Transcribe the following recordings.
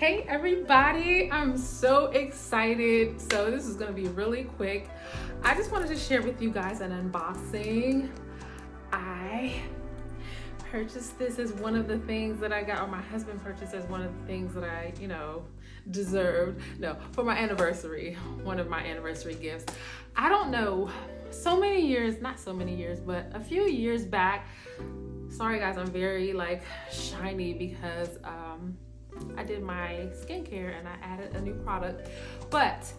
Hey everybody, I'm so excited. So this is gonna be really quick. I just wanted to share with you guys an unboxing. I purchased this as one of the things that I got, or my husband purchased as one of the things that I, deserved. No, for my anniversary, one of my anniversary gifts. I don't know, so many years, not so many years, but a few years back. Sorry guys, I'm very shiny because I did my skincare and I added a new product, but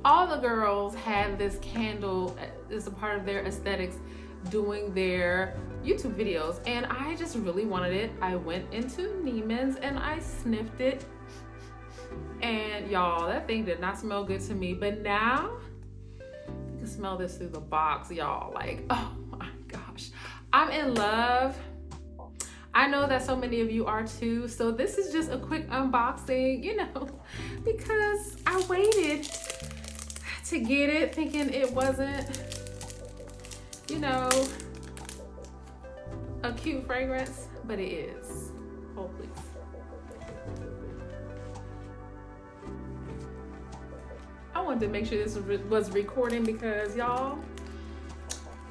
all the girls had this candle as a part of their aesthetics doing their YouTube videos, and I just really wanted it. I went into Neiman's and I sniffed it, and y'all, that thing did not smell good to me, but now you can smell this through the box, y'all. Oh my gosh, I'm in love. I know that so many of you are too, so this is just a quick unboxing, because I waited to get it thinking it wasn't, a cute fragrance, but it is. Oh, please. I wanted to make sure this was recording because y'all,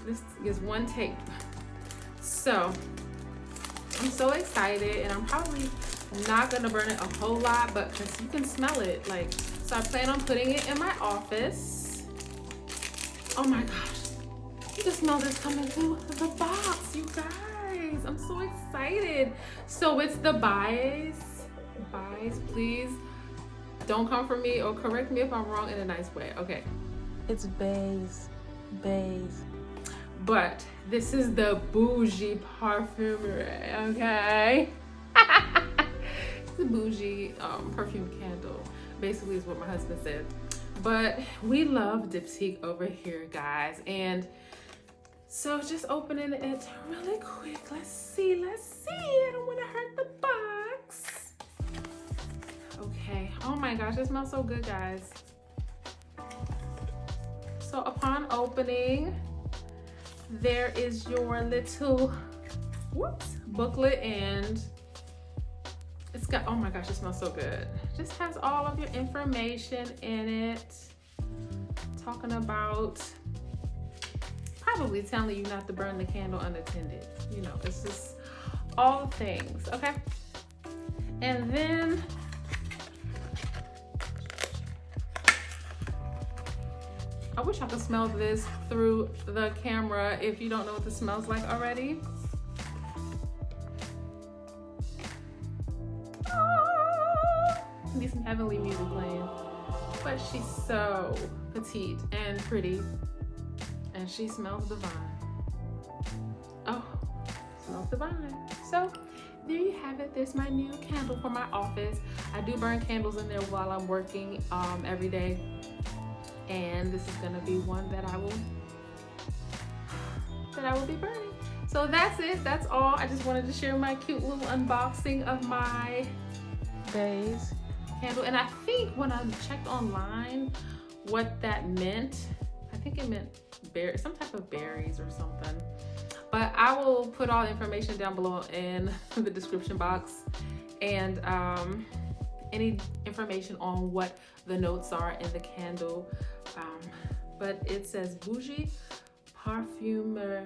this is one take. So, I'm so excited, and I'm probably not gonna burn it a whole lot, but because you can smell it, so I plan on putting it in my office. Oh my gosh, you can smell this coming through the box, you guys. I'm so excited. So it's the Baies, please don't come for me or correct me if I'm wrong in a nice way, okay? It's Baies. But this is the Bougie perfumery, okay? It's a Bougie perfume candle, basically is what my husband said. But we love Diptyque over here, guys. And so just opening it really quick. Let's see. I don't want to hurt the box. Okay, oh my gosh, it smells so good, guys. So upon opening, there is your little booklet, and it's got, oh my gosh, it smells so good. Just has all of your information in it, talking about, probably telling you not to burn the candle unattended. It's just all things, okay? And then I wish I could smell this through the camera if you don't know what this smells like already. Need some heavenly music playing. But she's so petite and pretty, and she smells divine. Oh, smells divine. So there you have it. There's my new candle for my office. I do burn candles in there while I'm working every day. And this is gonna be one that I will be burning. So that's it. That's all. I just wanted to share my cute little unboxing of my Baies candle. And I think when I checked online what that meant, I think it meant some type of berries or something. But I will put all the information down below in the description box, and any information on what the notes are in the candle. But it says Bougie perfumery.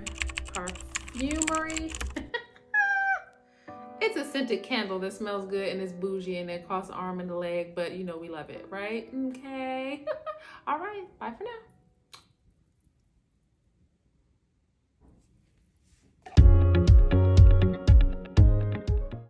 It's a scented candle that smells good and it's bougie and it costs an arm and a leg, but we love it, right? Okay. All right, bye for now.